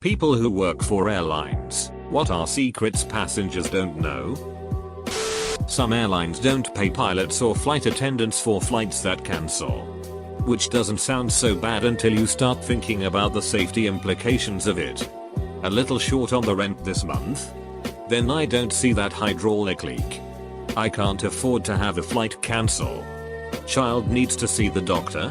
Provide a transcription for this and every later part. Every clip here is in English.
People who work for airlines, what are secrets passengers don't know? Some airlines don't pay pilots or flight attendants for flights that cancel. Which doesn't sound so bad until you start thinking about the safety implications of it. A little short on the rent this month? Then I don't see that hydraulic leak. I can't afford to have a flight cancel. Child needs to see the doctor?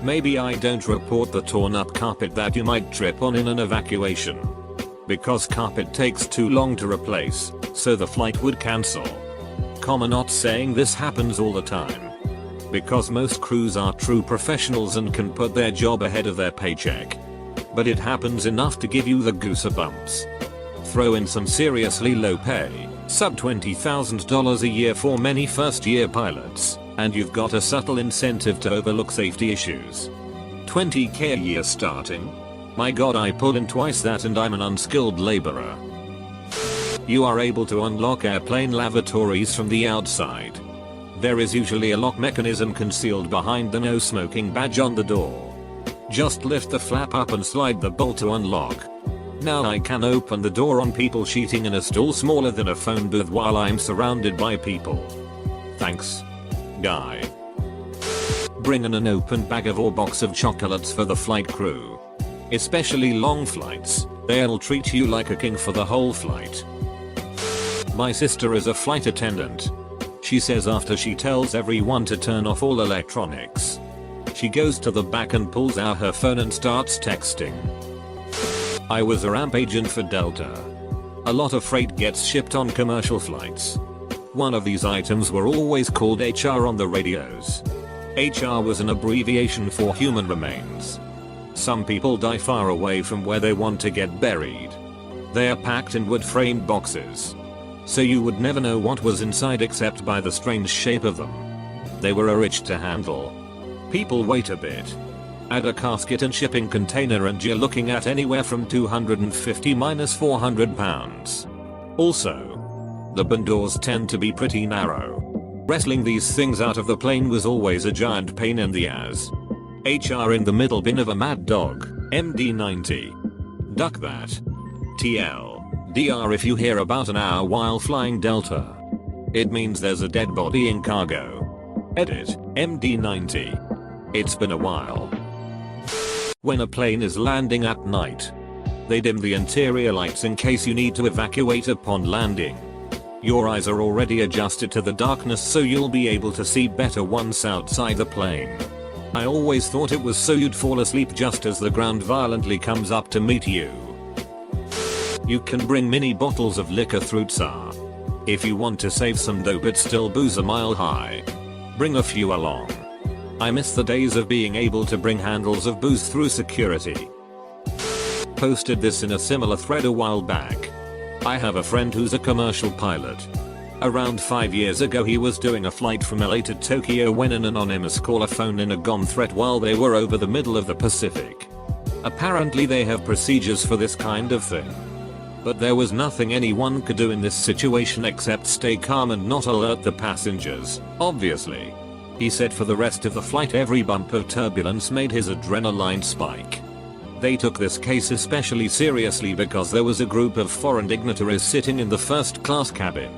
Maybe I don't report the torn up carpet that you might trip on in an evacuation. Because carpet takes too long to replace, so the flight would cancel. Comma not saying this happens all the time. Because most crews are true professionals and can put their job ahead of their paycheck. But it happens enough to give you the goosebumps. Throw in some seriously low pay, sub $20,000 a year for many first year pilots, and you've got a subtle incentive to overlook safety issues. $20K a year starting? My god, I pull in twice that and I'm an unskilled laborer. You are able to unlock airplane lavatories from the outside. There is usually a lock mechanism concealed behind the no smoking badge on the door. Just lift the flap up and slide the bolt to unlock. Now I can open the door on people sheeting in a stall smaller than a phone booth while I'm surrounded by people. Thanks, guy. Bring in an open bag of or box of chocolates for the flight crew. Especially long flights, they'll treat you like a king for the whole flight. My sister is a flight attendant. She says after she tells everyone to turn off all electronics, she goes to the back and pulls out her phone and starts texting. I was a ramp agent for Delta. A lot of freight gets shipped on commercial flights. One of these items were always called HR on the radios. HR was an abbreviation for human remains. Some people die far away from where they want to get buried. They are packed in wood-framed boxes. So you would never know what was inside except by the strange shape of them. They were a rich to handle. People wait a bit. Add a casket and shipping container and you're looking at anywhere from 250 - 400 pounds. Also, the bin doors tend to be pretty narrow. Wrestling these things out of the plane was always a giant pain in the ass. HR in the middle bin of a mad dog, MD-90. Duck that. TLDR if you hear about an hour while flying Delta. It means there's a dead body in cargo. Edit, MD-90. It's been a while. When a plane is landing at night, they dim the interior lights in case you need to evacuate upon landing. Your eyes are already adjusted to the darkness so you'll be able to see better once outside the plane. I always thought it was so you'd fall asleep just as the ground violently comes up to meet you. You can bring mini bottles of liquor through TSA. If you want to save some dough but still booze a mile high, bring a few along. I miss the days of being able to bring handles of booze through security. Posted this in a similar thread a while back. I have a friend who's a commercial pilot. Around 5 years ago he was doing a flight from LA to Tokyo when an anonymous caller phoned in a GOM threat while they were over the middle of the Pacific. Apparently they have procedures for this kind of thing. But there was nothing anyone could do in this situation except stay calm and not alert the passengers, obviously. He said for the rest of the flight every bump of turbulence made his adrenaline spike. They took this case especially seriously because there was a group of foreign dignitaries sitting in the first class cabin.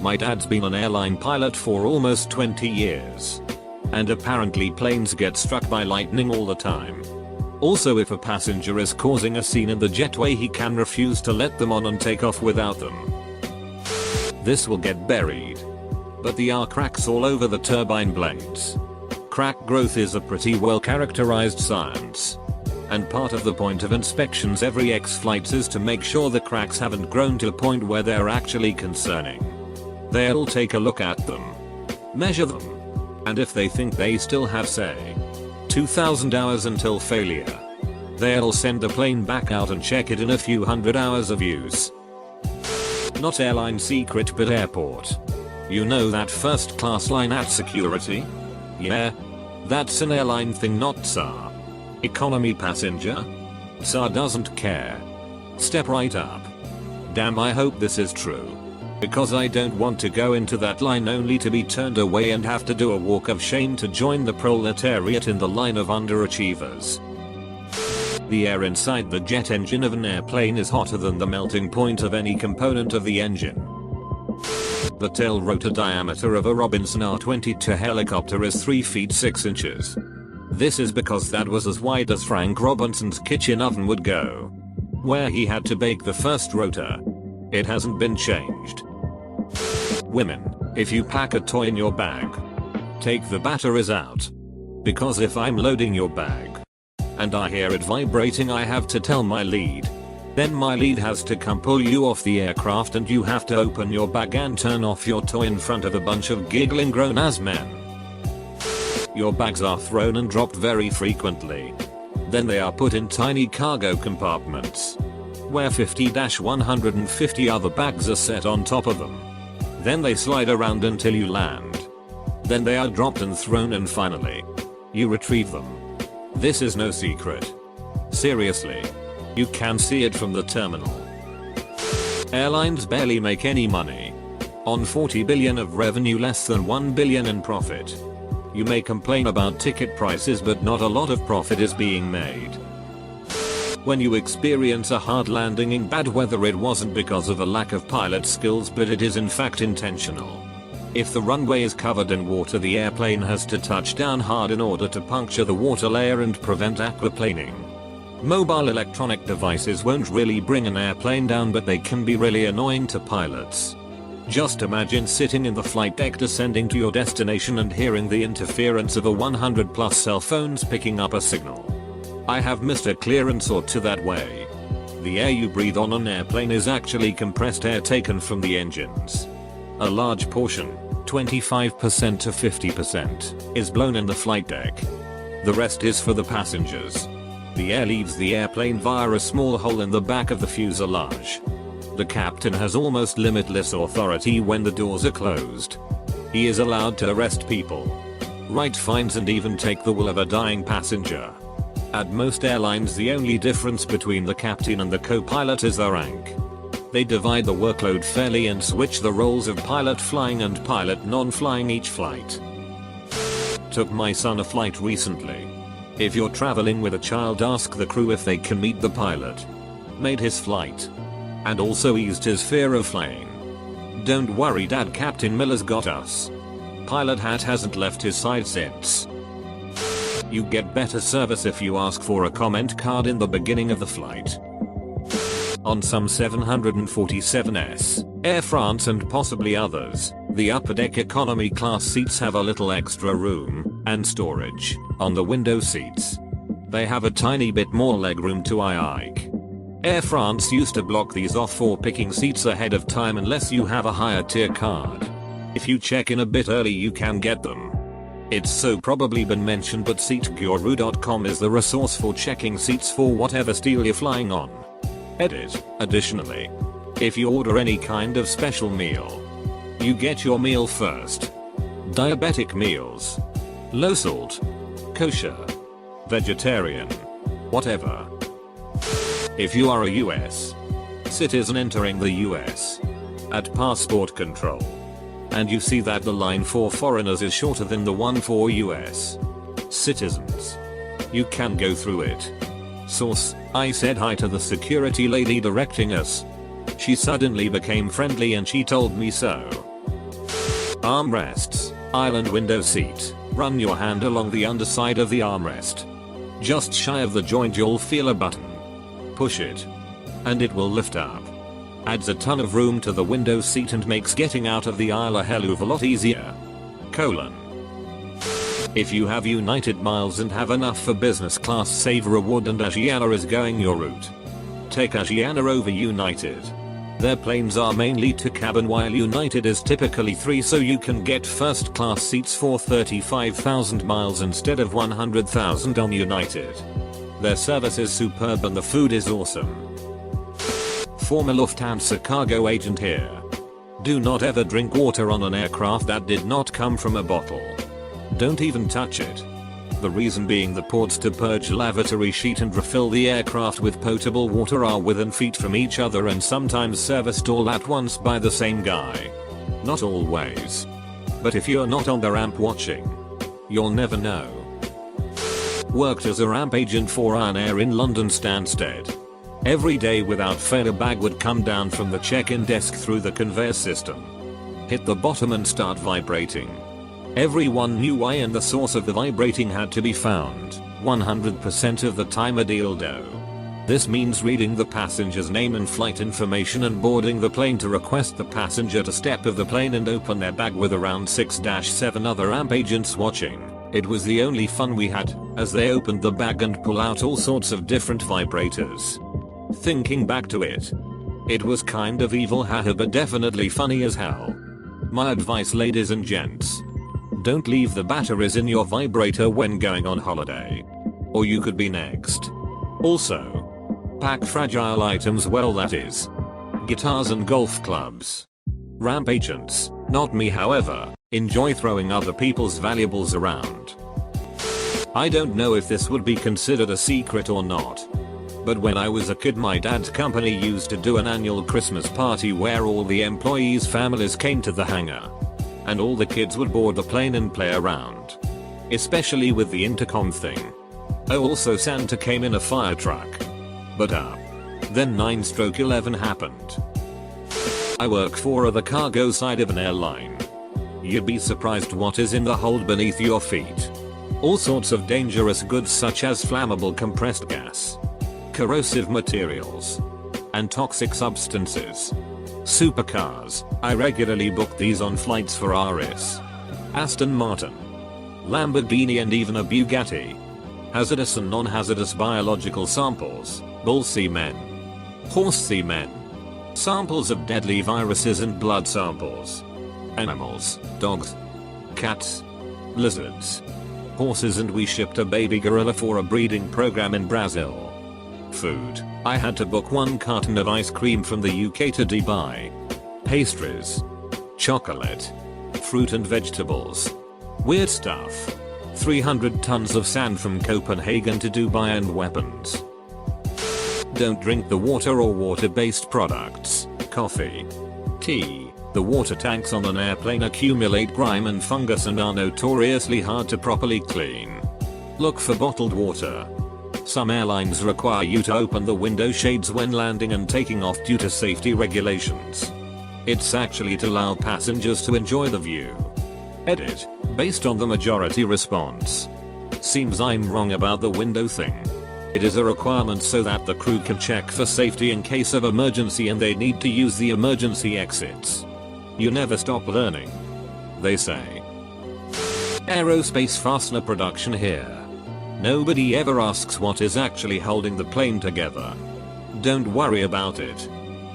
My dad's been an airline pilot for almost 20 years. And apparently planes get struck by lightning all the time. Also if a passenger is causing a scene in the jetway he can refuse to let them on and take off without them. This will get buried. But there are cracks all over the turbine blades. Crack growth is a pretty well characterized science. And part of the point of inspections every X flights is to make sure the cracks haven't grown to a point where they're actually concerning. They'll take a look at them, measure them, and if they think they still have say 2,000 hours until failure, they'll send the plane back out and check it in a few hundred hours of use. Not airline secret but airport. You know that first class line at security? Yeah. That's an airline thing, not TSA. Economy passenger? TSA doesn't care. Step right up. Damn, I hope this is true. Because I don't want to go into that line only to be turned away and have to do a walk of shame to join the proletariat in the line of underachievers. The air inside the jet engine of an airplane is hotter than the melting point of any component of the engine. The tail rotor diameter of a Robinson R-22 helicopter is 3 feet 6 inches. This is because that was as wide as Frank Robinson's kitchen oven would go, where he had to bake the first rotor. It hasn't been changed. Women, if you pack a toy in your bag, take the batteries out. Because if I'm loading your bag and I hear it vibrating, I have to tell my lead. Then my lead has to come pull you off the aircraft and you have to open your bag and turn off your toy in front of a bunch of giggling grown-ass men. Your bags are thrown and dropped very frequently. Then they are put in tiny cargo compartments, where 50-150 other bags are set on top of them. Then they slide around until you land. Then they are dropped and thrown, and finally, you retrieve them. This is no secret. Seriously. You can see it from the terminal. Airlines barely make any money. On 40 billion of revenue, less than 1 billion in profit. You may complain about ticket prices, but not a lot of profit is being made. When you experience a hard landing in bad weather, it wasn't because of a lack of pilot skills, but it is in fact intentional. If the runway is covered in water, the airplane has to touch down hard in order to puncture the water layer and prevent aquaplaning. Mobile electronic devices won't really bring an airplane down, but they can be really annoying to pilots. Just imagine sitting in the flight deck descending to your destination and hearing the interference of a 100+ cell phones picking up a signal. I have missed a clearance or two that way. The air you breathe on an airplane is actually compressed air taken from the engines. A large portion, 25% to 50%, is blown in the flight deck. The rest is for the passengers. The air leaves the airplane via a small hole in the back of the fuselage. The captain has almost limitless authority when the doors are closed. He is allowed to arrest people, write fines, and even take the will of a dying passenger. At most airlines, the only difference between the captain and the co-pilot is their rank. They divide the workload fairly and switch the roles of pilot flying and pilot non-flying each flight. Took my son a flight recently. If you're traveling with a child, ask the crew if they can meet the pilot. Made his flight. And also eased his fear of flying. Don't worry, Dad, Captain Miller's got us. Pilot hat hasn't left his side since. You get better service if you ask for a comment card in the beginning of the flight. On some 747s, Air France and possibly others, the upper deck economy class seats have a little extra room and storage on the window seats. They have a tiny bit more legroom to hike. Air France used to block these off for picking seats ahead of time unless you have a higher tier card. If you check in a bit early, you can get them. It's so probably been mentioned, but seatguru.com is the resource for checking seats for whatever steel you're flying on. Edit. Additionally, if you order any kind of special meal, you get your meal first. Diabetic meals, low salt, kosher, vegetarian, whatever. If you are a US citizen entering the US at passport control, and you see that the line for foreigners is shorter than the one for US citizens, you can go through it. Source: I said hi to the security lady directing us. She suddenly became friendly and she told me so. Armrests, island window seat. Run your hand along the underside of the armrest. Just shy of the joint, you'll feel a button. Push it, and it will lift up. Adds a ton of room to the window seat and makes getting out of the aisle a hell of a lot easier. If you have United miles and have enough for business class, save reward, and Asiana is going your route, take Asiana over United. Their planes are mainly 2 cabin while United is typically 3, so you can get first class seats for 35,000 miles instead of 100,000 on United. Their service is superb and the food is awesome. Former Lufthansa cargo agent here. Do not ever drink water on an aircraft that did not come from a bottle. Don't even touch it. The reason being, the ports to purge lavatory sheet and refill the aircraft with potable water are within feet from each other and sometimes serviced all at once by the same guy. Not always. But if you're not on the ramp watching, you'll never know. Worked as a ramp agent for Ryanair in London Stansted. Every day without fail a bag would come down from the check-in desk through the conveyor system, hit the bottom and start vibrating. Everyone knew why, and the source of the vibrating had to be found. 100% of the time a dildo. This means reading the passenger's name and flight information and boarding the plane to request the passenger to step off the plane and open their bag with around 6-7 other ramp agents watching. It was the only fun we had, as they opened the bag and pull out all sorts of different vibrators. Thinking back to it, it was kind of evil, haha, but definitely funny as hell. My advice, ladies and gents, don't leave the batteries in your vibrator when going on holiday, or you could be next. Also, pack fragile items well, that is, guitars and golf clubs. Ramp agents, not me however, enjoy throwing other people's valuables around. I don't know if this would be considered a secret or not, but when I was a kid my dad's company used to do an annual Christmas party where all the employees' families came to the hangar, and all the kids would board the plane and play around, especially with the intercom thing. Oh, also Santa came in a fire truck. But then 9/11 happened. I work for the cargo side of an airline. You'd be surprised what is in the hold beneath your feet. All sorts of dangerous goods such as flammable compressed gas, corrosive materials, and toxic substances. Supercars, I regularly book these on flights for RS, Aston Martin, Lamborghini and even a Bugatti. Hazardous and non-hazardous biological samples, bull semen, horse semen, samples of deadly viruses and blood samples. Animals, dogs, cats, lizards, horses, and we shipped a baby gorilla for a breeding program in Brazil. Food, I had to book 1 carton of ice cream from the UK to Dubai. Pastries, chocolate, fruit and vegetables. Weird stuff. 300 tons of sand from Copenhagen to Dubai and weapons. Don't drink the water or water-based products, coffee, tea. The water tanks on an airplane accumulate grime and fungus and are notoriously hard to properly clean. Look for bottled water. Some airlines require you to open the window shades when landing and taking off due to safety regulations. It's actually to allow passengers to enjoy the view. Edit, based on the majority response. Seems I'm wrong about the window thing. It is a requirement so that the crew can check for safety in case of emergency and they need to use the emergency exits. You never stop learning, they say. Aerospace fastener production here. Nobody ever asks what is actually holding the plane together. Don't worry about it.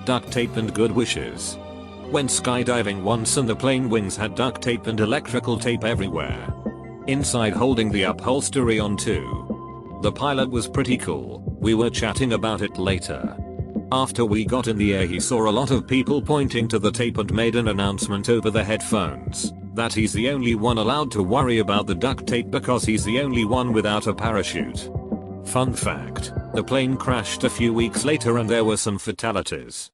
Duct tape and good wishes. Went skydiving once and the plane wings had duct tape and electrical tape everywhere. Inside holding the upholstery on too. The pilot was pretty cool, we were chatting about it later. After we got in the air he saw a lot of people pointing to the tape and made an announcement over the headphones that he's the only one allowed to worry about the duct tape because he's the only one without a parachute. Fun fact, the plane crashed a few weeks later and there were some fatalities.